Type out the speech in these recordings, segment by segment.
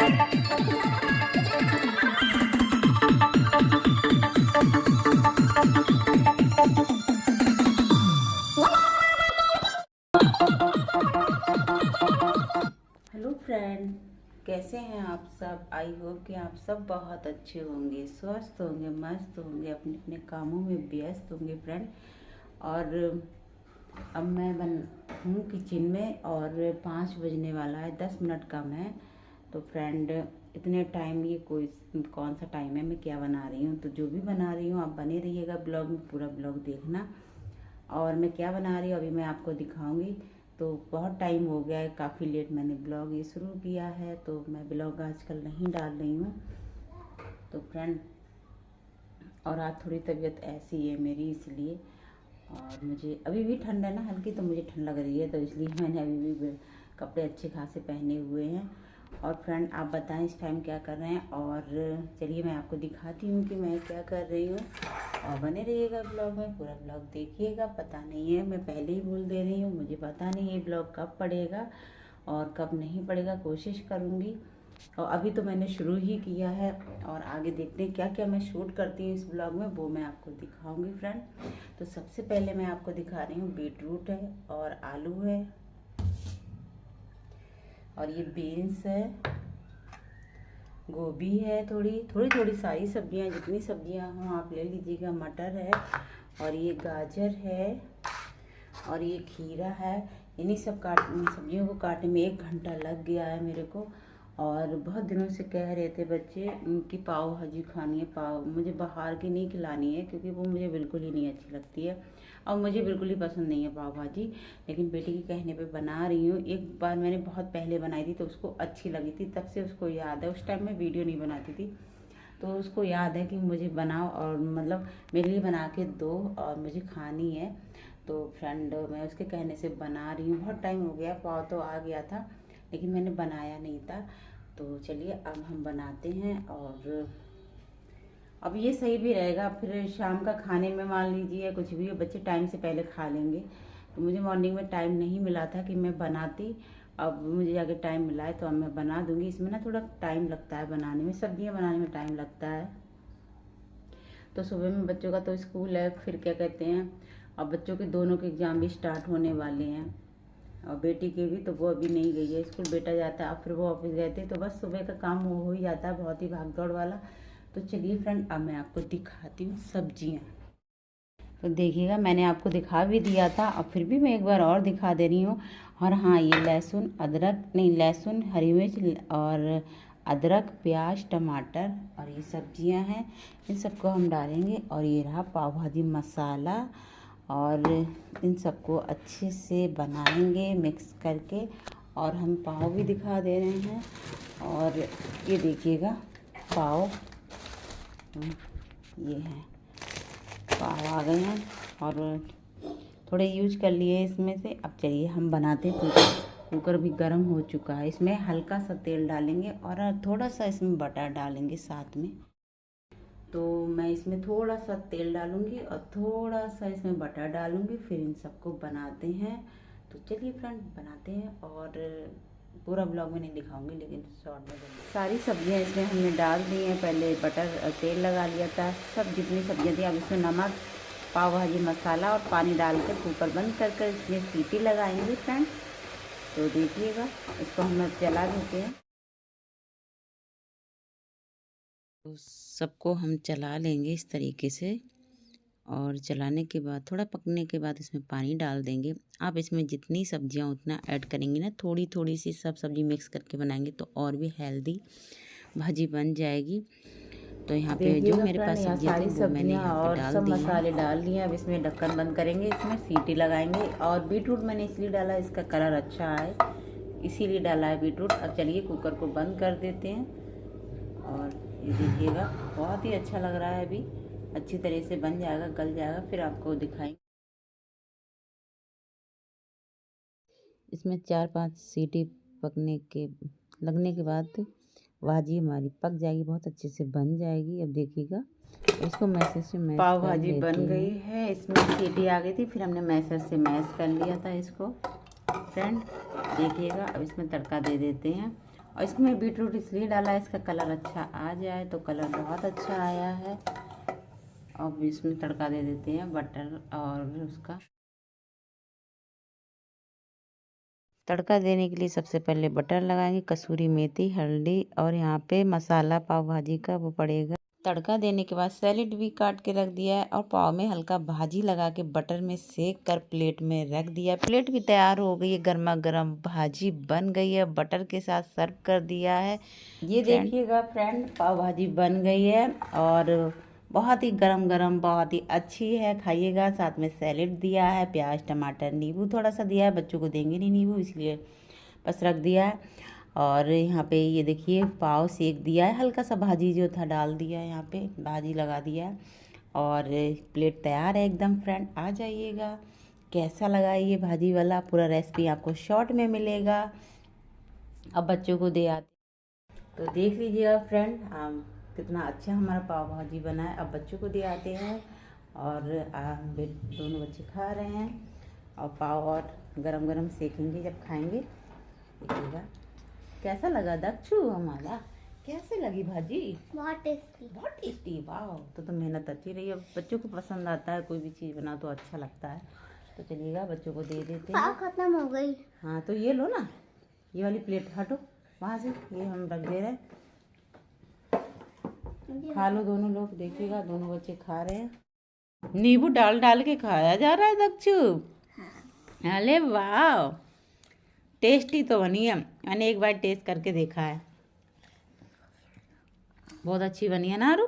Hello friend, कैसे हैं आप सब। आई होप कि आप सब बहुत अच्छे होंगे, स्वस्थ होंगे, मस्त होंगे, अपने अपने कामों में व्यस्त होंगे फ्रेंड। और अब मैं हूँ किचन में और 5 बजने वाला है, 10 मिनट कम है। तो फ्रेंड इतने टाइम ये कोई कौन सा टाइम है, मैं क्या बना रही हूँ। तो जो भी बना रही हूँ आप बने रहिएगा ब्लॉग में, पूरा ब्लॉग देखना। और मैं क्या बना रही हूँ अभी मैं आपको दिखाऊंगी। तो बहुत टाइम हो गया है, काफ़ी लेट मैंने ब्लॉग ये शुरू किया है, तो मैं ब्लॉग आजकल नहीं डाल रही हूँ। तो फ्रेंड, और आज थोड़ी तबीयत ऐसी है मेरी, इसलिए। और मुझे अभी भी ठंड है ना हल्की, तो मुझे ठंड लग रही है, तो इसलिए मैंने अभी भी कपड़े अच्छे खासे पहने हुए हैं। और फ्रेंड आप बताएं इस टाइम क्या कर रहे हैं। और चलिए मैं आपको दिखाती हूँ कि मैं क्या कर रही हूँ। और बने रहिएगा ब्लॉग में, पूरा ब्लॉग देखिएगा। पता नहीं है, मैं पहले ही बोल दे रही हूँ, मुझे पता नहीं है ब्लॉग कब पड़ेगा और कब नहीं पड़ेगा, कोशिश करूँगी। और अभी तो मैंने शुरू ही किया है, और आगे देखते हैं क्या क्या मैं शूट करती हूँ इस ब्लॉग में, वो मैं आपको दिखाऊंगी फ्रेंड। तो सबसे पहले मैं आपको दिखा रही हूँ, बीटरूट है और आलू है और ये बीन्स है, गोभी है, थोड़ी सारी सब्जियां, जितनी सब्जियां हों आप ले लीजिएगा। मटर है और ये गाजर है और ये खीरा है। इन्हीं सब्जियों को काटने में 1 घंटा लग गया है मेरे को। और बहुत दिनों से कह रहे थे बच्चे कि पाव भाजी खानी है। पाव मुझे बाहर की नहीं खिलानी है, क्योंकि वो मुझे बिल्कुल ही नहीं अच्छी लगती है और मुझे बिल्कुल ही पसंद नहीं है पाव भाजी। लेकिन बेटी के कहने पे बना रही हूँ। एक बार मैंने बहुत पहले बनाई थी तो उसको अच्छी लगी थी, तब से उसको याद है। उस टाइम मैं वीडियो नहीं बनाती थी, तो उसको याद है कि मुझे बनाओ और मतलब मेरे लिए बना के दो और मुझे खानी है। तो फ्रेंड मैं उसके कहने से बना रही हूँ। बहुत टाइम हो गया, पाव तो आ गया था लेकिन मैंने बनाया नहीं था। तो चलिए अब हम बनाते हैं। और अब ये सही भी रहेगा, फिर शाम का खाने में मान लीजिए कुछ भी बच्चे टाइम से पहले खा लेंगे। तो मुझे मॉर्निंग में टाइम नहीं मिला था कि मैं बनाती, अब मुझे अगर टाइम मिला है तो अब मैं बना दूंगी। इसमें ना थोड़ा टाइम लगता है बनाने में, सब्जियां बनाने में टाइम लगता है। तो सुबह में बच्चों का तो स्कूल है, फिर क्या कहते हैं, अब बच्चों के दोनों के एग्ज़ाम भी स्टार्ट होने वाले हैं। और बेटी के भी, तो वो अभी नहीं गई है स्कूल, बेटा जाता है, अब फिर वो ऑफिस गए थे। तो बस सुबह का काम हो ही जाता है, बहुत ही भाग दौड़ वाला। तो चलिए फ्रेंड अब मैं आपको दिखाती हूँ सब्जियाँ। तो देखिएगा मैंने आपको दिखा भी दिया था, अब फिर भी मैं एक बार और दिखा दे रही हूँ। और हाँ, ये लहसुन अदरक नहीं, लहसुन हरी मिर्च और अदरक प्याज टमाटर और ये सब्जियां हैं, इन सबको हम डालेंगे। और ये रहा पाव भाजी मसाला, और इन सबको अच्छे से बनाएंगे मिक्स करके। और हम पाव भी दिखा दे रहे हैं। और ये देखिएगा पाव, ये हैं पाव आ गए हैं और थोड़े यूज कर लिए इसमें से। अब चलिए हम बनाते हैं। कुकर भी गर्म हो चुका है, इसमें हल्का सा तेल डालेंगे और थोड़ा सा इसमें बटर डालेंगे साथ में। तो मैं इसमें थोड़ा सा तेल डालूंगी और थोड़ा सा इसमें बटर डालूंगी, फिर इन सबको बनाते हैं। तो चलिए फ्रेंड बनाते हैं। और पूरा ब्लॉग में नहीं दिखाऊंगी, लेकिन शॉर्ट में सारी सब्जियां इसमें हमने डाल दी हैं। पहले बटर तेल लगा लिया था, सब जितनी सब्जियां थी। अब इसमें नमक, पाव भाजी मसाला और पानी डालकर कुकर बंद कर इसमें सीटी लगाएंगे फ्रेंड। तो देखिएगा, इसको हम चला देते हैं। तो सबको हम चला लेंगे इस तरीके से, और चलाने के बाद थोड़ा पकने के बाद इसमें पानी डाल देंगे। आप इसमें जितनी सब्जियां उतना ऐड करेंगी ना, थोड़ी थोड़ी सी सब सब्जी मिक्स करके बनाएंगे तो और भी हेल्दी भाजी बन जाएगी। तो यहाँ पे जो मेरे पास सब्जियां थी वो मैंने यहाँ पे डाल दी हैं। मसाले डाल दिए। अब इसमें ढक्कन बंद करेंगे, इसमें सीटी लगाएंगे। और बीटरूट मैंने इसलिए डाला, इसका कलर अच्छा है, इसीलिए डाला है बीटरूट। अब चलिए कुकर को बंद कर देते हैं। और ये देखिएगा बहुत ही अच्छा लग रहा है, अभी अच्छी तरह से बन जाएगा, गल जाएगा, फिर आपको दिखाएंगे। इसमें 4-5 सीटी लगने के बाद भाजी हमारी पक जाएगी, बहुत अच्छे से बन जाएगी। अब देखिएगा इसको मैशर से मैश पाव भाजी बन गई है, इसमें सीटी आ गई थी, फिर हमने मैशर से मैश कर लिया था इसको फ्रेंड। देखिएगा अब इसमें तड़का दे देते हैं। और इसमें बीटरूट इसलिए डाला है इसका कलर अच्छा आ जाए, तो कलर बहुत अच्छा आया है। अब इसमें तड़का दे देते हैं बटर और उसका। तड़का देने के लिए सबसे पहले बटर लगाएंगे, कसूरी मेथी, हल्दी और यहाँ पे मसाला पाव भाजी का वो पड़ेगा। तड़का देने के बाद सैलेड भी काट के रख दिया है और पाव में हल्का भाजी लगा के बटर में सेक कर प्लेट में रख दिया। प्लेट भी तैयार हो गई है, गर्मा गर्म भाजी बन गई है, बटर के साथ सर्व कर दिया है। ये देखिएगा फ्रेंड, पाव भाजी बन गई है और बहुत ही गरम गरम, बहुत ही अच्छी है, खाइएगा। साथ में सैलेड दिया है, प्याज टमाटर नींबू थोड़ा सा दिया है, बच्चों को देंगे नहीं नींबू इसलिए बस रख दिया है। और यहाँ पे ये देखिए पाव सेक दिया है, हल्का सा भाजी जो था डाल दिया है, यहाँ पे भाजी लगा दिया है और प्लेट तैयार है एकदम। फ्रेंड आ जाइएगा, कैसा लगा ये भाजी वाला, पूरा रेसिपी आपको शॉर्ट में मिलेगा। अब बच्चों को दे आते तो देख लीजिएगा फ्रेंड, कितना अच्छा हमारा पाव भाजी बना है। अब बच्चों को दे आते हैं और दोनों बच्चे खा रहे हैं और पाव और गरम गरम सेकेंगे जब खाएंगे। देखिएगा कैसा लगा दक्षु हमारा, कैसे लगी भाजी? बहुत टेस्टी। बहुत टेस्टी, वाह। तो मेहनत अच्छी रही है, बच्चों को पसंद आता है, कोई भी चीज़ बना तो अच्छा लगता है। तो चलिएगा बच्चों को दे देते हैं। खत्म हो गई। हाँ तो ये लो ना, ये वाली प्लेट हटो वहाँ से, ये हम रख दे रहे हैं, खा लो दोनों लोग। देखिएगा दोनों बच्चे खा रहे हैं, नींबू डाल डाल के खाया जा रहा है दक्षु। अरे वाह, टेस्टी तो बनी है, मैंने एक बार टेस्ट करके देखा है, बहुत अच्छी बनी है ना आरू?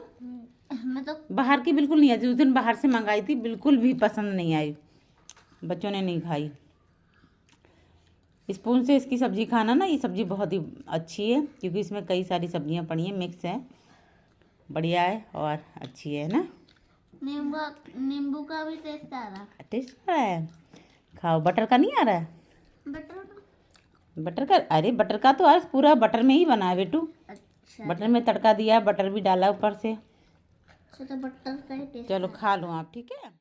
मैं तो बाहर की बिल्कुल नहीं आई, उस दिन बाहर से मंगाई थी, बिल्कुल भी पसंद नहीं आई, बच्चों ने नहीं खाई। स्पून से इसकी सब्जी खाना ना, ये सब्जी बहुत ही अच्छी है क्योंकि इसमें कई सारी सब्जियां पड़ी हैं, मिक्स है, बढ़िया है और अच्छी है ना। नींबू का भी टेस्ट आ रहा। टेस्ट आ रहा है, खाओ। बटर का नहीं आ रहा है? बटर का, अरे बटर का तो आज पूरा बटर में ही बना है बेटू। अच्छा, बटर में तड़का दिया है, बटर भी डाला ऊपर से। तो बटर का ही टेस्ट। चलो खा लो आप, ठीक है।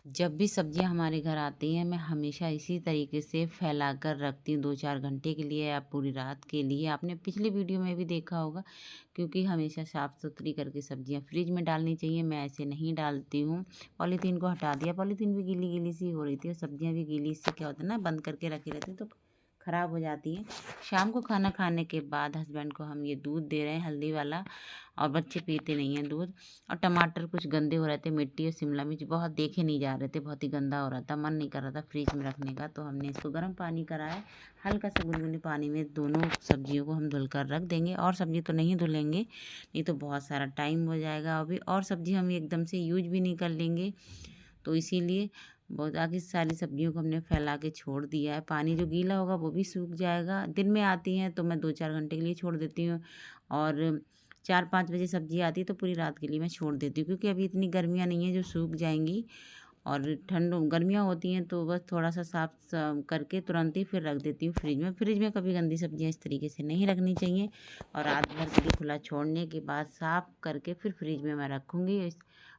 जब भी सब्जियां हमारे घर आती हैं मैं हमेशा इसी तरीके से फैला कर रखती हूँ 2-4 घंटे के लिए या पूरी रात के लिए। आपने पिछले वीडियो में भी देखा होगा, क्योंकि हमेशा साफ़ सुथरी करके सब्जियां फ्रिज में डालनी चाहिए। मैं ऐसे नहीं डालती हूँ। पॉलीथीन को हटा दिया, पॉलीथीन भी गीली गीली सी हो रही थी और सब्जियाँ भी गीली, इससे क्या होता है ना, बंद करके रखी रहती तो ख़राब हो जाती हैं। शाम को खाना खाने के बाद हस्बैंड को हम ये दूध दे रहे हैं, हल्दी वाला, और बच्चे पीते नहीं हैं दूध। और टमाटर कुछ गंदे हो रहे थे, मिट्टी और शिमला मिर्च बहुत देखे नहीं जा रहे थे, बहुत ही गंदा हो रहा था, मन नहीं कर रहा था फ्रिज में रखने का। तो हमने इसको गर्म पानी कराया, हल्का सा गुनगुने पानी में दोनों सब्जियों को हम धुल कर रख देंगे। और सब्जी तो नहीं धुलेंगे, नहीं तो बहुत सारा टाइम हो जाएगा अभी, और सब्जी हम एकदम से यूज भी नहीं कर लेंगे। तो इसीलिए बहुत आगे सारी सब्जियों को हमने फैला के छोड़ दिया है। पानी जो गीला होगा वो भी सूख जाएगा। दिन में आती हैं तो मैं 2-4 घंटे के लिए छोड़ देती हूँ, और 4-5 बजे सब्जी आती है तो पूरी रात के लिए मैं छोड़ देती हूँ, क्योंकि अभी इतनी गर्मियाँ नहीं है जो सूख जाएंगी। और ठंड गर्मियाँ होती हैं तो बस थोड़ा सा साफ करके तुरंत ही फिर रख देती हूँ फ्रिज में। फ्रिज में कभी गंदी सब्जियाँ इस तरीके से नहीं रखनी चाहिए, और रात भर के लिए खुला छोड़ने के बाद साफ़ करके फिर फ्रिज में मैं रखूँगी।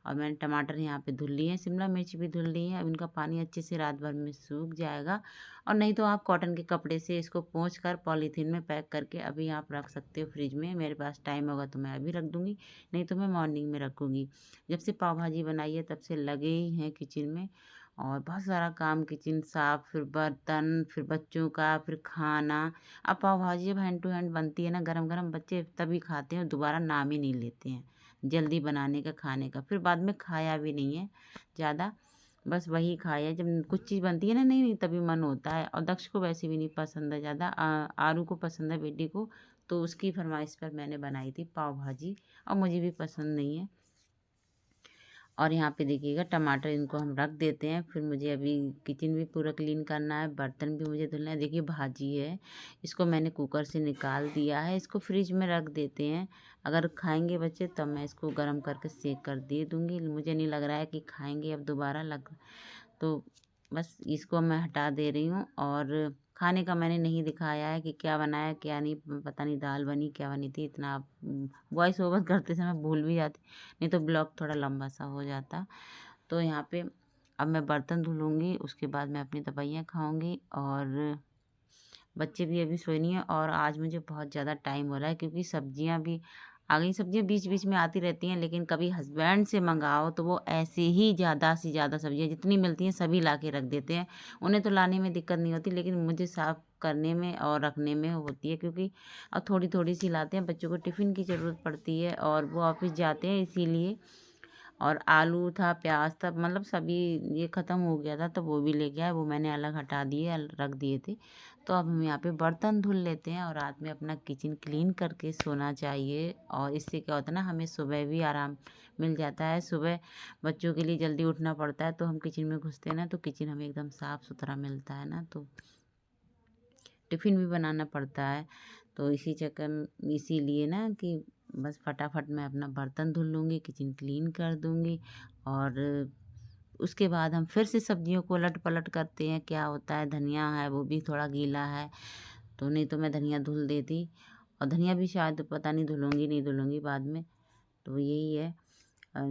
और मैंने टमाटर यहाँ पे धुल लिए हैं, शिमला मिर्च भी धुल ली है। अब इनका पानी अच्छे से रात भर में सूख जाएगा। और नहीं तो आप कॉटन के कपड़े से इसको पोंछ कर पॉलीथीन में पैक करके अभी आप रख सकते हो फ्रिज में। मेरे पास टाइम होगा तो मैं अभी रख दूँगी, नहीं तो मैं मॉर्निंग में रखूँगी। जब से पाव भाजी बनाई है तब से लगे ही हैं किचन में, और बहुत सारा काम, किचन साफ, फिर बर्तन, फिर बच्चों का, फिर खाना। अब पाव भाजी जब हैंड टू हैंड बनती है ना गरम गरम, बच्चे तभी खाते हैं, दोबारा नाम ही नहीं लेते हैं जल्दी बनाने का, खाने का। फिर बाद में खाया भी नहीं है ज़्यादा, बस वही खाया। जब कुछ चीज़ बनती है ना नहीं नहीं तभी मन होता है। और दक्ष को वैसे भी नहीं पसंद है ज़्यादा, आरू को पसंद है बेटी को, तो उसकी फरमाइश पर मैंने बनाई थी पाव भाजी, और मुझे भी पसंद नहीं है। और यहाँ पे देखिएगा टमाटर, इनको हम रख देते हैं। फिर मुझे अभी किचन भी पूरा क्लीन करना है, बर्तन भी मुझे धुलना है। देखिए भाजी है, इसको मैंने कुकर से निकाल दिया है, इसको फ्रिज में रख देते हैं। अगर खाएंगे बच्चे तब मैं इसको गर्म करके सेक कर दे दूँगी। मुझे नहीं लग रहा है कि खाएंगे अब दोबारा तो बस इसको मैं हटा दे रही हूँ। और खाने का मैंने नहीं दिखाया है कि क्या बनाया क्या नहीं, पता नहीं दाल बनी क्या बनी थी, इतना वॉइस ओवर करते समय भूल भी जाती, नहीं तो ब्लॉग थोड़ा लंबा सा हो जाता। तो यहाँ पे अब मैं बर्तन धुलूँगी, उसके बाद मैं अपनी दवाइयाँ खाऊँगी। और बच्चे भी अभी सोए नहीं हैं और आज मुझे बहुत ज़्यादा टाइम हो रहा है क्योंकि सब्जियां भी आ गई। सब्जियां बीच बीच में आती रहती हैं, लेकिन कभी हस्बैंड से मंगाओ तो वो ऐसे ही ज़्यादा से ज़्यादा सब्जियां जितनी मिलती हैं सभी ला के रख देते हैं। उन्हें तो लाने में दिक्कत नहीं होती, लेकिन मुझे साफ़ करने में और रखने में होती है, क्योंकि अब थोड़ी थोड़ी सी लाते हैं। बच्चों को टिफ़िन की ज़रूरत पड़ती है और वो ऑफिस जाते हैं, इसीलिए। और आलू था, प्याज था, मतलब सभी ये ख़त्म हो गया था, तो वो भी ले गया है, वो मैंने अलग हटा दिए, रख दिए थे। तो अब हम यहाँ पे बर्तन धुल लेते हैं और रात में अपना किचन क्लीन करके सोना चाहिए। और इससे क्या होता है ना, हमें सुबह भी आराम मिल जाता है। सुबह बच्चों के लिए जल्दी उठना पड़ता है, तो हम किचन में घुसते हैं ना, तो किचन हमें एकदम साफ़ सुथरा मिलता है ना, तो टिफ़िन भी बनाना पड़ता है। तो इसी चक्कर में, इसीलिए ना कि बस फटाफट मैं अपना बर्तन धुल लूँगी, किचन क्लीन कर दूँगी और उसके बाद हम फिर से सब्जियों को उलट पलट करते हैं। क्या होता है, धनिया है वो भी थोड़ा गीला है, तो नहीं तो मैं धनिया धुल देती। और धनिया भी शायद पता नहीं धुलूँगी नहीं धुलूँगी बाद में। तो यही है, अ,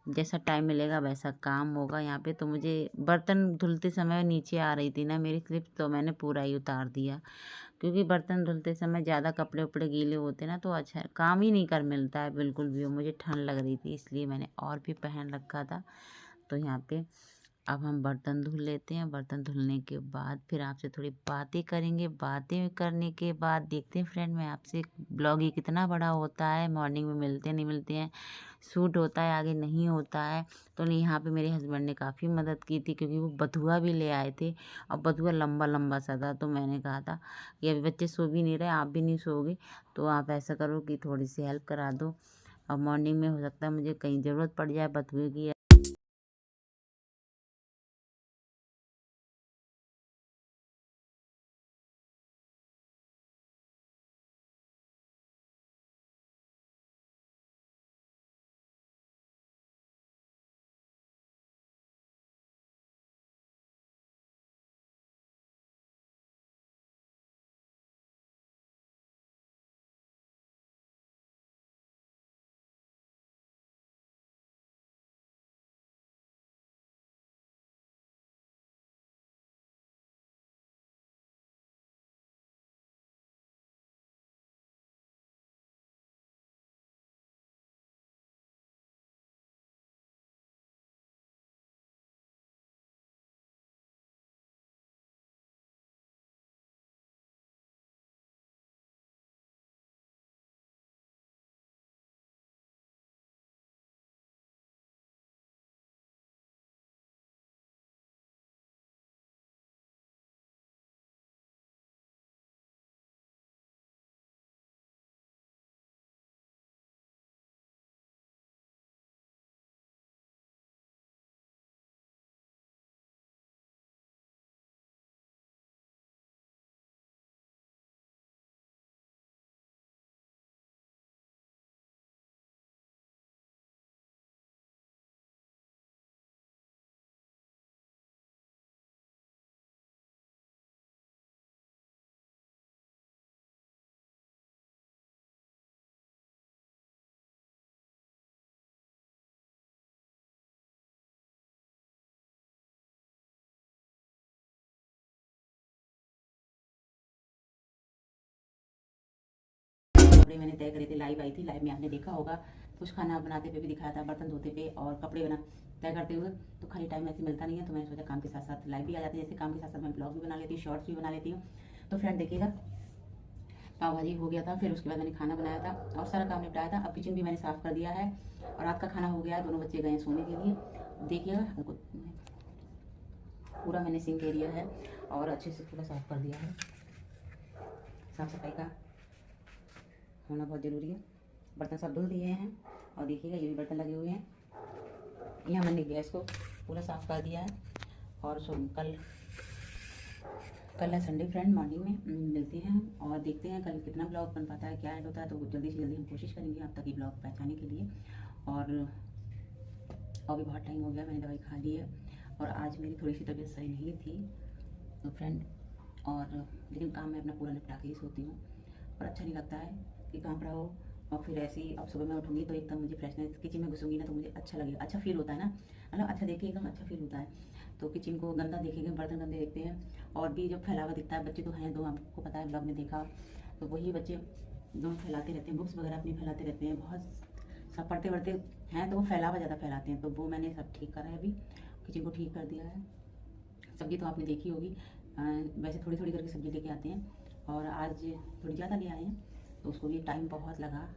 जैसा टाइम मिलेगा वैसा काम होगा यहाँ पे। तो मुझे बर्तन धुलते समय नीचे आ रही थी ना मेरी क्लिप, तो मैंने पूरा ही उतार दिया, क्योंकि बर्तन धुलते समय ज़्यादा कपड़े उपड़े गीले होते ना, तो अच्छा काम ही नहीं कर मिलता है बिल्कुल भी। मुझे ठंड लग रही थी, इसलिए मैंने और भी पहन रखा था। तो यहाँ पे अब हम बर्तन धुल लेते हैं। बर्तन धुलने के बाद फिर आपसे थोड़ी बातें करेंगे। बातें करने के बाद देखते हैं फ्रेंड, मैं आपसे ब्लॉग ये कितना बड़ा होता है, मॉर्निंग में मिलते नहीं मिलते हैं, शूट होता है आगे नहीं होता है। तो नहीं, यहाँ पे मेरे हस्बैंड ने काफ़ी मदद की थी, क्योंकि वो बथुआ भी ले आए थे और बथुआ लंबा लंबा सा था। तो मैंने कहा था कि अभी बच्चे सो भी नहीं रहे, आप भी नहीं सोओगे, तो आप ऐसा करो कि थोड़ी सी हेल्प करा दो। और मॉर्निंग में हो सकता है मुझे कहीं ज़रूरत पड़ जाए बथुए की। कपड़े मैंने तय करे थे, लाइव आई थी, लाइव में आपने देखा होगा, कुछ खाना बनाते पे भी दिखाया था, बर्तन धोते पे और कपड़े बना तय करते हुए। तो खाली टाइम ऐसे मिलता नहीं है, तो मैंने सोचा काम के साथ साथ लाइव भी आ जाती है। जैसे काम के साथ साथ मैं ब्लॉग भी बना लेती हूँ, शॉर्ट्स भी बना लेती हूँ। तो फ्रेंड देखिएगा, पाव भाजी हो गया था, फिर उसके बाद मैंने खाना बनाया था और सारा काम निपटाया था। अब किचन भी मैंने साफ़ कर दिया है और रात का खाना हो गया है। दोनों बच्चे गए सोने के लिए। देखिएगा, पूरा मैंने सिंक एरिया है और अच्छे से पूरा साफ़ कर दिया है। साफ़ सफाई का होना बहुत ज़रूरी है। बर्तन सब धुल दिए हैं और देखिएगा ये भी बर्तन लगे हुए हैं। यहाँ मैंने गैस को पूरा साफ़ कर दिया है। और कल है संडे फ्रेंड, मॉर्निंग में मिलते हैं और देखते हैं कल कितना ब्लॉग बन पाता है, क्या ऐड होता है। तो जल्दी से जल्दी हम कोशिश करेंगे आप तक ये ब्लॉग पहुँचाने के लिए। और अभी बहुत टाइम हो गया, मैंने दवाई खा ली है और आज मेरी थोड़ी सी तबीयत सही नहीं थी तो फ्रेंड। और लेकिन काम मैं अपना पूरा निपटा के ही सोती हूँ और अच्छा नहीं लगता है कि काम पड़ा हो और फिर ऐसे ही। अब सुबह मैं उठूँगी तो एकदम मुझे फ्रेशनेस, किचन में घुसूँगी ना तो मुझे अच्छा लगेगा, अच्छा फील होता है ना, मतलब अच्छा देख के एकदम अच्छा फील होता है। तो किचन को गंदा देखेंगे, बर्तन गंदे देखते हैं और भी जब फैलावा दिखता है, बच्चे तो हैं 2, आपको पता है ब्लॉग में देखा, तो वही बच्चे दोनों फैलाते रहते हैं, बुक्स वगैरह अपनी फैलाते रहते हैं, बहुत सब पढ़ते पढ़ते हैं तो वो फैलावा ज़्यादा फैलाते हैं। तो वो मैंने सब ठीक करा है, अभी किचन को ठीक कर दिया है। सब्जी तो आपने देखी होगी, वैसे थोड़ी थोड़ी करके सब्जी लेके आते हैं और आज थोड़ी ज़्यादा ले आए हैं, तो उसको भी टाइम बहुत लगा,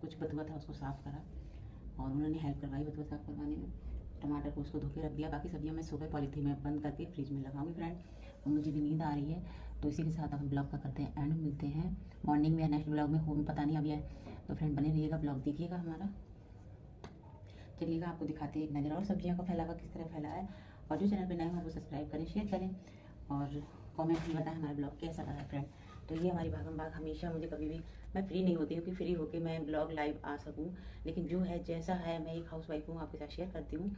कुछ बथुआ था उसको साफ़ करा और उन्होंने हेल्प करवाई बथुआ साफ़ करवाने में। टमाटर को उसको धो के रख दिया, बाकी सब्जियां मैं सुबह पॉलीथीन में बंद करके फ्रिज में लगाऊंगी फ्रेंड। मुझे भी नींद आ रही है, तो इसी के साथ हम ब्लॉग का करते हैं एंड, मिलते हैं मॉर्निंग में या नेक्स्ट ब्लॉग में, हो पता नहीं अभी है। तो फ्रेंड बने रहिएगा, ब्लॉग देखिएगा हमारा। चलिएगा आपको दिखाते हैं एक नज़र और सब्जियों का फैलावा किस तरह फैला है। और जो चैनल पर नए हो वो सब्सक्राइब करें, शेयर करें और कमेंट में बताएं हमारा ब्लॉग कैसा लगा फ्रेंड। तो ये हमारी भागम भाग, हमेशा मुझे कभी भी मैं फ्री नहीं होती हूँ कि फ्री होकर मैं ब्लॉग लाइव आ सकूँ, लेकिन जो है जैसा है, मैं एक हाउस वाइफ हूँ, आपके साथ शेयर करती हूँ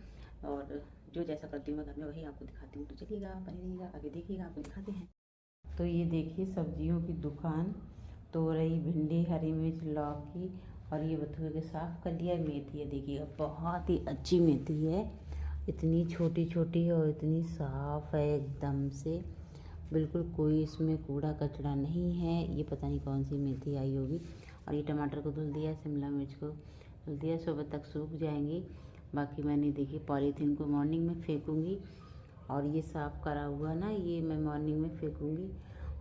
और जो जैसा करती हूँ मैं घर में वही आपको दिखाती हूँ। तो चलिएगा बने रहिएगा, आगे देखिएगा, आपको दिखाते हैं। तो ये देखिए सब्जियों की दुकान, तोरई, भिंडी, हरी मिर्च, लौकी और ये बथुए के साफ़ कर लिया। मेथी है, देखिएगा बहुत ही अच्छी मेथी है, इतनी छोटी छोटी और इतनी साफ़ है एकदम से, बिल्कुल कोई इसमें कूड़ा कचरा नहीं है। ये पता नहीं कौन सी मेथी आई होगी। और ये टमाटर को धुल दिया, शिमला मिर्च को धुल दिया, सुबह तक सूख जाएंगी। बाकी मैंने देखी पॉलीथीन को मॉर्निंग में फेंकूँगी और ये साफ़ करा हुआ ना, ये मैं मॉर्निंग में फेंकूँगी।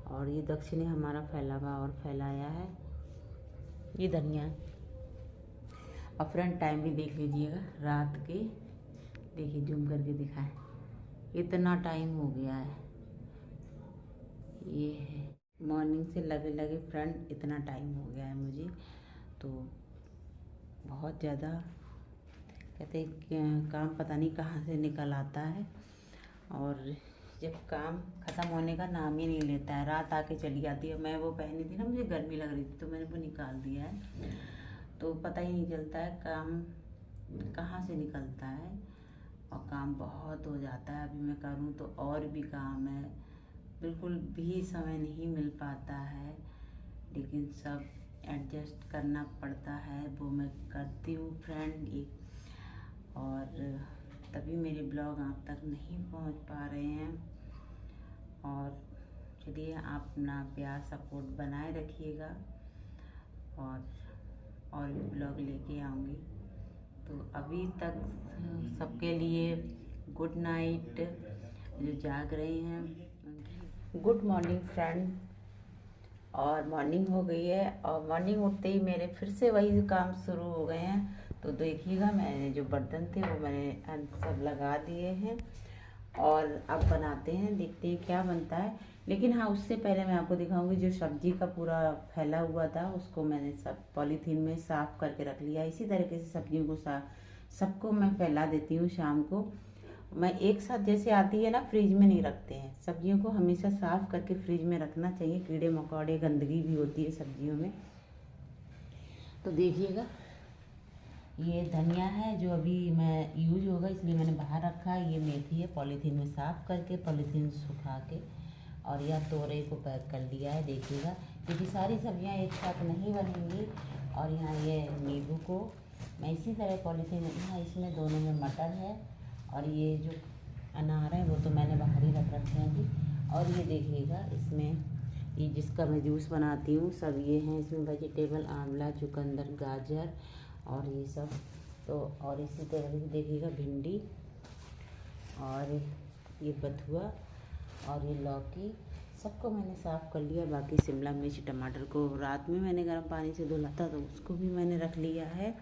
और ये दक्षिण ने हमारा फैलावा और फैलाया है, ये धनिया। और फ्रेंड टाइम भी देख लीजिएगा, रात के देखिए जूम करके दिखाएं, इतना टाइम हो गया है। ये है मॉर्निंग से लगे लगे फ्रेंड, इतना टाइम हो गया है मुझे, तो बहुत ज़्यादा कहते हैं काम पता नहीं कहाँ से निकल आता है और जब काम ख़त्म होने का नाम ही नहीं लेता है, रात आके चली जाती है। मैं वो पहनी थी ना, मुझे गर्मी लग रही थी तो मैंने वो निकाल दिया है, तो पता ही नहीं चलता है काम कहाँ से निकलता है और काम बहुत हो जाता है। अभी मैं करूँ तो और भी काम है, बिल्कुल भी समय नहीं मिल पाता है, लेकिन सब एडजस्ट करना पड़ता है, वो मैं करती हूँ फ्रेंड एक। और तभी मेरे ब्लॉग आप तक नहीं पहुँच पा रहे हैं। और चलिए आप अपना प्यार सपोर्ट बनाए रखिएगा और भी ब्लॉग लेके आऊँगी। तो अभी तक सबके लिए गुड नाइट, जो जाग रहे हैं गुड मॉर्निंग फ्रेंड। और मॉर्निंग हो गई है और मॉर्निंग उठते ही मेरे फिर से वही काम शुरू हो गए हैं। तो देखिएगा मैंने जो बर्तन थे वो मैंने सब लगा दिए हैं और अब बनाते हैं, देखते हैं क्या बनता है। लेकिन हाँ, उससे पहले मैं आपको दिखाऊंगी जो सब्जी का पूरा फैला हुआ था उसको मैंने सब पॉलीथीन में साफ़ करके रख लिया। इसी तरीके से सब्जियों को सबको मैं फैला देती हूँ शाम को। मैं एक साथ जैसे आती है ना, फ्रिज में नहीं रखते हैं सब्जियों को, हमेशा साफ़ करके फ्रिज में रखना चाहिए, कीड़े मकोड़े गंदगी भी होती है सब्जियों में। तो देखिएगा ये धनिया है जो अभी मैं यूज होगा इसलिए मैंने बाहर रखा है। ये मेथी है, पॉलीथीन में साफ़ करके पॉलीथीन सुखा के, और यह तोरई को पैक कर लिया है। देखिएगा क्योंकि सारी सब्जियां एक साथ नहीं बनेंगी। और यहाँ ये नींबू को मैं इसी तरह पॉलीथीन, यहाँ इसमें दोनों में मटर है और ये जो अनार है वो तो मैंने बाहर ही रख रखे हैं अभी। और ये देखिएगा इसमें ये जिसका मैं जूस बनाती हूँ सब ये हैं इसमें वेजिटेबल, आंवला, चुकंदर, गाजर और ये सब। तो और इसी तरह से देखिएगा भिंडी और ये बथुआ और ये लौकी, सबको मैंने साफ़ कर लिया। बाकी शिमला मिर्च, टमाटर को रात में मैंने गर्म पानी से धुला था तो उसको भी मैंने रख लिया है।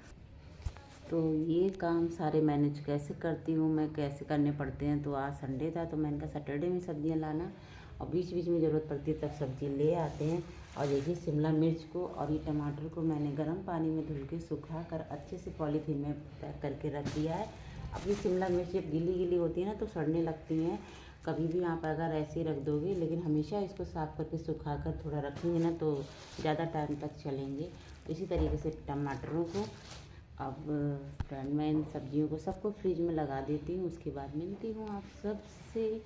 तो ये काम सारे मैनेज कैसे करती हूँ मैं, कैसे करने पड़ते हैं। तो आज संडे था तो मैंने कहा सैटरडे में सब्जियाँ लाना, और बीच बीच में ज़रूरत पड़ती है तब सब्ज़ी ले आते हैं। और देखिए शिमला मिर्च को और ये टमाटर को मैंने गर्म पानी में धुल के सुखा कर अच्छे से पॉलीथीन में पैक करके रख दिया है। अब ये शिमला मिर्च जब गीली गीली होती है ना तो सड़ने लगती हैं, कभी भी आप अगर ऐसे ही रख दोगे, लेकिन हमेशा इसको साफ़ करके सुखा कर थोड़ा रखेंगे ना तो ज़्यादा टाइम तक चलेंगे। तो इसी तरीके से टमाटरों को अब फ्रेंड मैं इन सब्जियों को सबको फ्रिज में लगा देती हूँ, उसके बाद मिलती हूँ आप सबसे।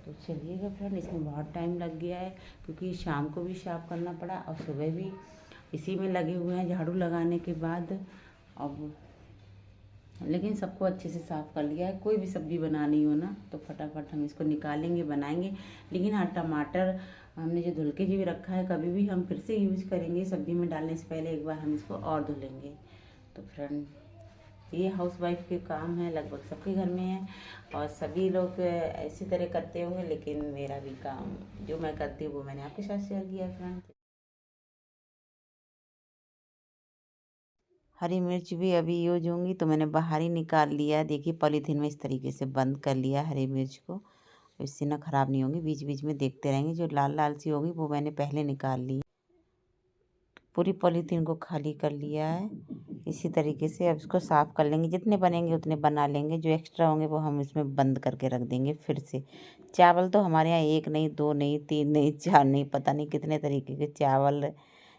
तो चलिएगा फ्रेंड, इसमें बहुत टाइम लग गया है क्योंकि शाम को भी साफ़ करना पड़ा और सुबह भी इसी में लगे हुए हैं झाड़ू लगाने के बाद। अब लेकिन सबको अच्छे से साफ़ कर लिया है। कोई भी सब्ज़ी बनानी हो ना तो फटाफट हम इसको निकालेंगे, बनाएंगे। लेकिन हाँ, टमाटर हमने जो धुल के भी रखा है, कभी भी हम फिर से यूज़ करेंगे। सब्ज़ी में डालने से पहले एक बार हम इसको और धुलेंगे। तो फ्रेंड, ये हाउसवाइफ के काम है, लगभग सबके घर में है और सभी लोग इसी तरह करते होंगे। लेकिन मेरा भी काम जो मैं करती हूँ वो मैंने आपके साथ शेयर किया फ्रेंड। हरी मिर्च भी अभी यूज होंगी तो मैंने बाहर ही निकाल लिया। देखिए, पॉलीथीन में इस तरीके से बंद कर लिया हरी मिर्च को। इससे ना ख़राब नहीं होंगी, बीच बीच में देखते रहेंगे। जो लाल लाल सी होगी वो मैंने पहले निकाल ली। पूरी पॉलीथीन को खाली कर लिया है। इसी तरीके से अब इसको साफ़ कर लेंगे। जितने बनेंगे उतने बना लेंगे। जो एक्स्ट्रा होंगे वो हम इसमें बंद करके रख देंगे फिर से। चावल तो हमारे यहाँ 1 नहीं, 2 नहीं, 3 नहीं, 4 नहीं, पता नहीं कितने तरीके के चावल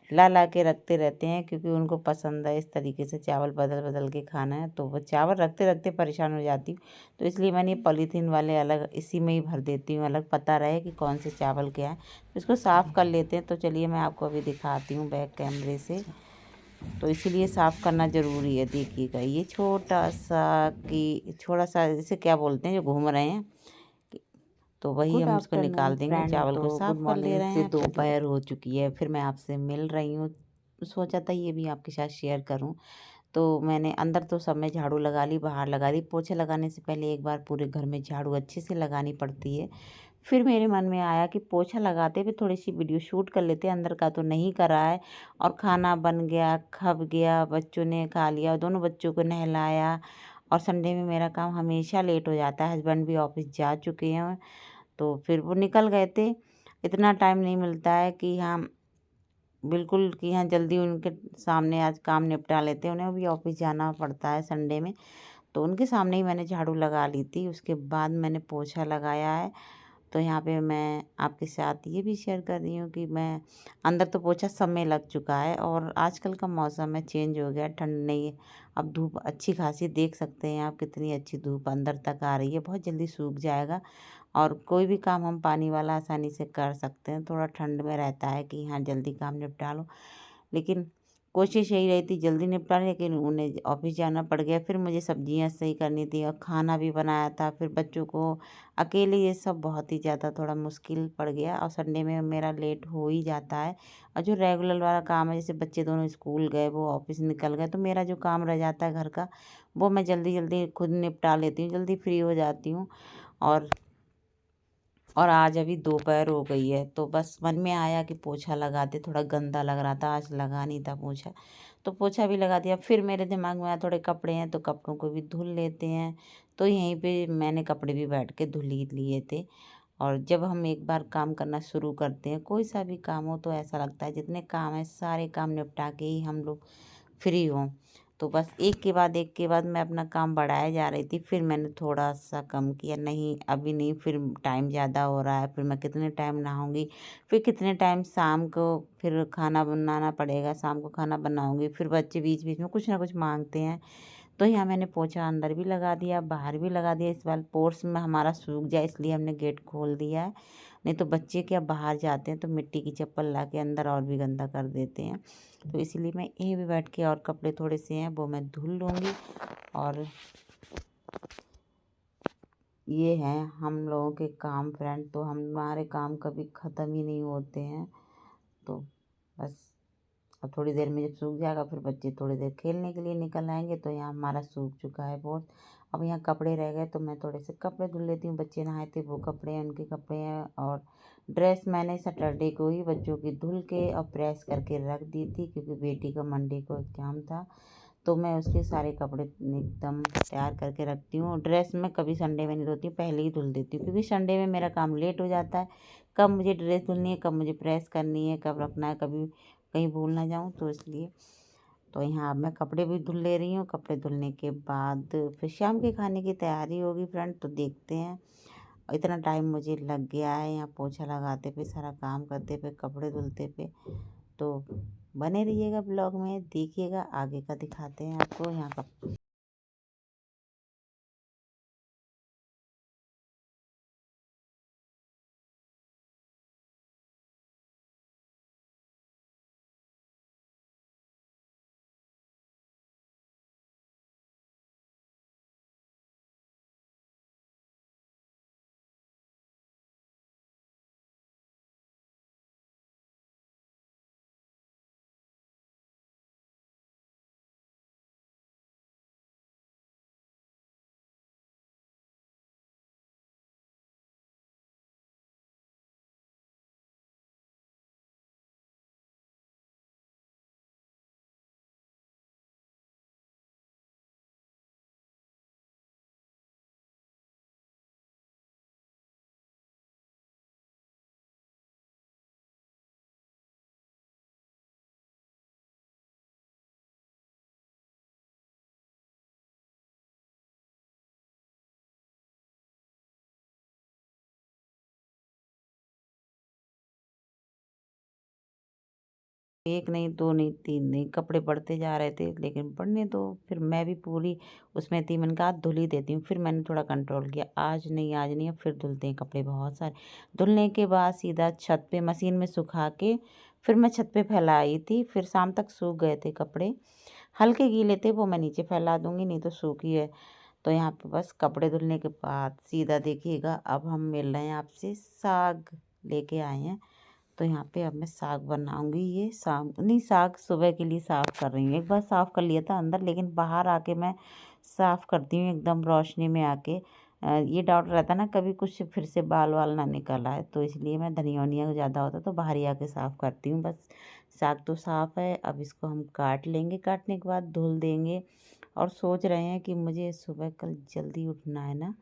ला के रखते रहते हैं, क्योंकि उनको पसंद है इस तरीके से चावल बदल बदल के खाना है। तो वो चावल रखते रखते परेशान हो जाती हूँ। तो इसलिए मैंने ये पॉलीथीन वाले अलग इसी में ही भर देती हूँ, अलग पता रहे कि कौन से चावल क्या है। इसको साफ़ कर लेते हैं। तो चलिए मैं आपको अभी दिखाती हूँ बैक कैमरे से। तो इसीलिए साफ़ करना ज़रूरी है। देखिएगा, ये छोटा सा जैसे क्या बोलते हैं जो घूम रहे हैं, तो वही हम इसको निकाल देंगे। चावल को साफ़ कर ले रहे हैं। दोपहर हो चुकी है, फिर मैं आपसे मिल रही हूँ। सोचा था ये भी आपके साथ शेयर करूँ। तो मैंने अंदर तो सब में झाड़ू लगा ली, बाहर लगा ली। पोछे लगाने से पहले एक बार पूरे घर में झाड़ू अच्छे से लगानी पड़ती है। फिर मेरे मन में आया कि पोछा लगाते हुए थोड़ी सी वीडियो शूट कर लेते हैं। अंदर का तो नहीं करा है और खाना बन गया, खप गया, बच्चों ने खा लिया, दोनों बच्चों को नहलाया। और संडे में मेरा काम हमेशा लेट हो जाता है। हस्बैंड भी ऑफिस जा चुके हैं, तो फिर वो निकल गए थे। इतना टाइम नहीं मिलता है कि हाँ बिल्कुल कि हाँ जल्दी उनके सामने आज काम निपटा लेते हैं। उन्हें भी ऑफिस जाना पड़ता है संडे में। तो उनके सामने ही मैंने झाड़ू लगा ली थी। उसके बाद मैंने पोछा लगाया है। तो यहाँ पे मैं आपके साथ ये भी शेयर कर रही हूँ कि मैं अंदर तो पोछा सब में लग चुका है। और आजकल का मौसम है, चेंज हो गया, ठंड नहीं है। अब धूप अच्छी खासी देख सकते हैं आप, कितनी अच्छी धूप अंदर तक आ रही है। बहुत जल्दी सूख जाएगा और कोई भी काम हम पानी वाला आसानी से कर सकते हैं। थोड़ा ठंड में रहता है कि हाँ जल्दी काम निपटा लो, लेकिन कोशिश यही रही थी जल्दी निपटा लें। लेकिन उन्हें ऑफिस जाना पड़ गया। फिर मुझे सब्जियां सही करनी थी और खाना भी बनाया था। फिर बच्चों को अकेले ये सब बहुत ही ज़्यादा थोड़ा मुश्किल पड़ गया। और संडे में मेरा लेट हो ही जाता है। और जो रेगुलर वाला काम है, जैसे बच्चे दोनों स्कूल गए, वो ऑफिस निकल गए, तो मेरा जो काम रह जाता है घर का, वो मैं जल्दी जल्दी खुद निपटा लेती हूँ, जल्दी फ्री हो जाती हूँ। और आज अभी दोपहर हो गई है, तो बस मन में आया कि पोछा लगा दे। थोड़ा गंदा लग रहा था, आज लगा नहीं था पोछा, तो पोछा भी लगा दिया। फिर मेरे दिमाग में आया थोड़े कपड़े हैं तो कपड़ों को भी धुल लेते हैं। तो यहीं पे मैंने कपड़े भी बैठ के धुल ही लिए थे। और जब हम एक बार काम करना शुरू करते हैं, कोई सा भी काम हो, तो ऐसा लगता है जितने काम है सारे काम निपटा के ही हम लोग फ्री हों। तो बस एक के बाद मैं अपना काम बढ़ाए जा रही थी। फिर मैंने थोड़ा सा कम किया, नहीं अभी नहीं, फिर टाइम ज़्यादा हो रहा है, फिर मैं कितने टाइम नहाऊंगी, फिर कितने टाइम शाम को फिर खाना बनाना पड़ेगा, शाम को खाना बनाऊंगी। फिर बच्चे बीच बीच में कुछ ना कुछ मांगते हैं। तो यहाँ मैंने पोछा अंदर भी लगा दिया, बाहर भी लगा दिया। इस बार पोर्स में हमारा सूख जाए इसलिए हमने गेट खोल दिया है। नहीं तो बच्चे क्या बाहर जाते हैं तो मिट्टी की चप्पल ला के अंदर और भी गंदा कर देते हैं। तो इसीलिए मैं यहीं भी बैठ के, और कपड़े थोड़े से हैं वो मैं धुल लूँगी। और ये हैं हम लोगों के काम फ्रेंड। तो हमारे काम कभी ख़त्म ही नहीं होते हैं। तो बस अब थोड़ी देर में जब सूख जाएगा, फिर बच्चे थोड़ी देर खेलने के लिए निकल आएंगे। तो यहाँ हमारा सूख चुका है बहुत। अब यहाँ कपड़े रह गए तो मैं थोड़े से कपड़े धुल लेती हूँ। बच्चे नहाए थे, वो कपड़े हैं, उनके कपड़े हैं। और ड्रेस मैंने सैटरडे को ही बच्चों की धुल के और प्रेस करके रख दी थी, क्योंकि बेटी का मंडे को एग्ज़ाम था। तो मैं उसके सारे कपड़े एकदम तैयार करके रखती हूँ। ड्रेस मैं कभी संडे में नहीं धोती हूँ, पहले ही धुल देती हूँ, क्योंकि संडे में मेरा काम लेट हो जाता है। कब मुझे ड्रेस धुलनी है, कब मुझे प्रेस करनी है, कब रखना है, कभी कहीं भूल ना जाऊँ, तो इसलिए। तो यहाँ अब मैं कपड़े भी धुल ले रही हूँ। कपड़े धुलने के बाद फिर शाम के खाने की तैयारी होगी फ्रेंड। तो देखते हैं। इतना टाइम मुझे लग गया है यहाँ पोछा लगाते पे, सारा काम करते पे, कपड़े धुलते पे। तो बने रहिएगा ब्लॉग में, देखिएगा आगे का दिखाते हैं आपको यहाँ का। एक नहीं, दो नहीं, तीन नहीं, कपड़े बढ़ते जा रहे थे, लेकिन बढ़ने तो फिर मैं भी पूरी उसमें थी। मैंने कहा धुल ही देती हूँ, फिर मैंने थोड़ा कंट्रोल किया, आज नहीं, अब फिर धुलते हैं कपड़े बहुत सारे। धुलने के बाद सीधा छत पे मशीन में सुखा के फिर मैं छत पे फैला आई थी। फिर शाम तक सूख गए थे कपड़े, हल्के गीले थे, वो मैं नीचे फैला दूँगी, नहीं तो सूखी है। तो यहाँ पे बस कपड़े धुलने के बाद सीधा देखिएगा, अब हम मिल रहे हैं आपसे, साग लेके आए हैं। तो यहाँ पे अब मैं साग बनाऊंगी। ये शाम नहीं, साग सुबह के लिए साफ़ कर रही हूँ। एक बार साफ़ कर लिया था अंदर, लेकिन बाहर आके मैं साफ़ करती हूँ एकदम रोशनी में आके। ये डाउट रहता ना कभी कुछ फिर से बाल वाल ना निकल आए, तो इसलिए मैं धनिया वनिया ज़्यादा होता तो बाहर ही आके साफ़ करती हूँ। बस साग तो साफ़ है, अब इसको हम काट लेंगे, काटने के बाद धुल देंगे। और सोच रहे हैं कि मुझे सुबह कल जल्दी उठना है ना,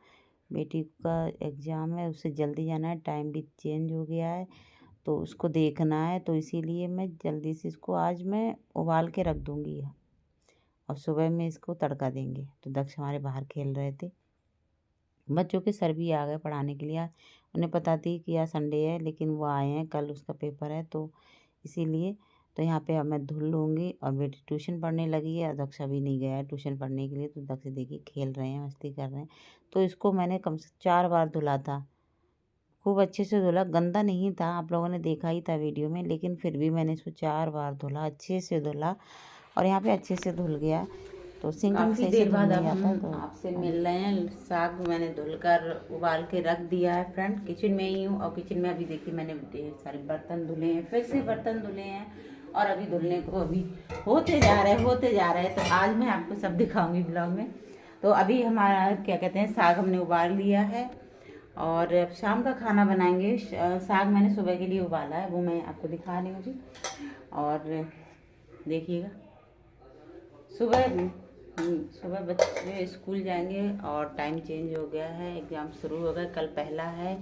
बेटी का एग्ज़ाम है, उसे जल्दी जाना है, टाइम भी चेंज हो गया है, तो उसको देखना है। तो इसीलिए मैं जल्दी से इसको आज मैं उबाल के रख दूँगी और सुबह में इसको तड़का देंगे। तो दक्ष हमारे बाहर खेल रहे थे। बच्चों के सर भी आ गए पढ़ाने के लिए। उन्हें पता थी कि आज संडे है, लेकिन वो आए हैं, कल उसका पेपर है, तो इसीलिए। तो यहाँ पे अब मैं धुल लूँगी और बेटी ट्यूशन पढ़ने लगी है। दक्ष अभी नहीं गया है ट्यूशन पढ़ने के लिए, तो दक्ष देखिए खेल रहे हैं, मस्ती कर रहे हैं। तो इसको मैंने कम से 4 बार धुला था, खूब अच्छे से धुला, गंदा नहीं था, आप लोगों ने देखा ही था वीडियो में, लेकिन फिर भी मैंने इसको 4 बार धुला, अच्छे से धुला, और यहाँ पे अच्छे से धुल गया। तो सिंक में काफ़ी सही से देर बाद धुल अब नहीं आता हम तो आपसे मिल रहे हैं। साग मैंने धुलकर उबाल के रख दिया है फ्रेंड, किचन में ही हूँ। और किचन में अभी देखिए मैंने ढेर सारे बर्तन धुले हैं, फिर से बर्तन धुले हैं, और अभी धुलने को अभी होते जा रहे हैं। तो आज मैं आपको सब दिखाऊंगी ब्लॉग में। तो अभी हमारा क्या कहते हैं, साग हमने उबाल लिया है और अब शाम का खाना बनाएंगे। साग मैंने सुबह के लिए उबाला है, वो मैं आपको दिखा रही हूँ जी। और देखिएगा, सुबह बच्चे स्कूल जाएंगे और टाइम चेंज हो गया है, एग्ज़ाम शुरू हो गया, कल पहला है,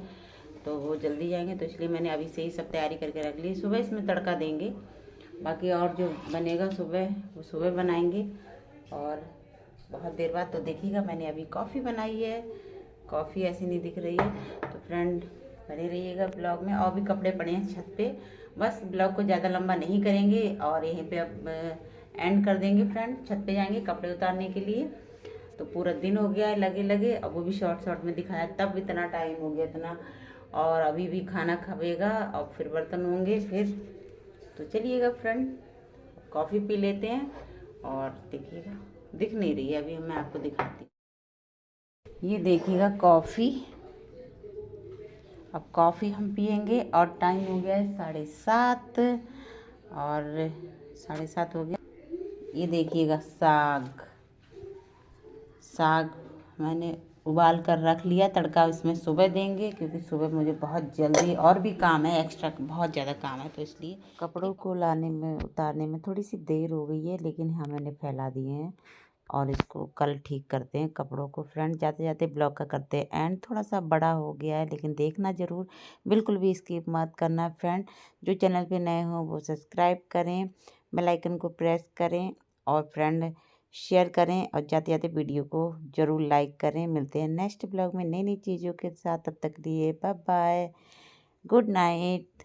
तो वो जल्दी जाएंगे, तो इसलिए मैंने अभी से ही सब तैयारी करके रख ली। सुबह इसमें तड़का देंगे, बाकी और जो बनेगा सुबह वो सुबह बनाएंगे। और बहुत देर बाद तो देखिएगा, मैंने अभी कॉफ़ी बनाई है, कॉफ़ी ऐसी नहीं दिख रही है। तो फ्रेंड बने रहिएगा ब्लॉग में। और भी कपड़े पड़े हैं छत पे, बस ब्लॉग को ज़्यादा लंबा नहीं करेंगे और यहीं पे अब एंड कर देंगे फ्रेंड। छत पे जाएंगे कपड़े उतारने के लिए। तो पूरा दिन हो गया है लगे, अब वो भी शॉर्ट में दिखाया, तब इतना टाइम हो गया इतना। और अभी भी खाना खावेगा और फिर बर्तन होंगे फिर। तो चलिएगा फ्रेंड, कॉफ़ी पी लेते हैं। और देखिएगा, दिख नहीं रही है अभी, मैं आपको दिखाती हूँ। ये देखिएगा कॉफ़ी, अब कॉफ़ी हम पियेंगे। और टाइम हो गया है 7:30, और 7:30 हो गया। ये देखिएगा साग मैंने उबाल कर रख लिया, तड़का इसमें सुबह देंगे, क्योंकि सुबह मुझे बहुत जल्दी और भी काम है, एक्स्ट्रा बहुत ज़्यादा काम है, तो इसलिए कपड़ों को उतारने में थोड़ी सी देर हो गई है, लेकिन हाँ मैंने फैला दिए हैं और इसको कल ठीक करते हैं कपड़ों को। फ्रेंड जाते जाते ब्लॉग का करते हैं एंड, थोड़ा सा बड़ा हो गया है, लेकिन देखना ज़रूर, बिल्कुल भी स्किप मत करना फ्रेंड। जो चैनल पे नए हो वो सब्सक्राइब करें, बेल आइकन को प्रेस करें, और फ्रेंड शेयर करें, और जाते जाते वीडियो को ज़रूर लाइक करें। मिलते हैं नेक्स्ट ब्लॉग में नई नई चीज़ों के साथ, तब तक लिए बाय बाय, गुड नाइट।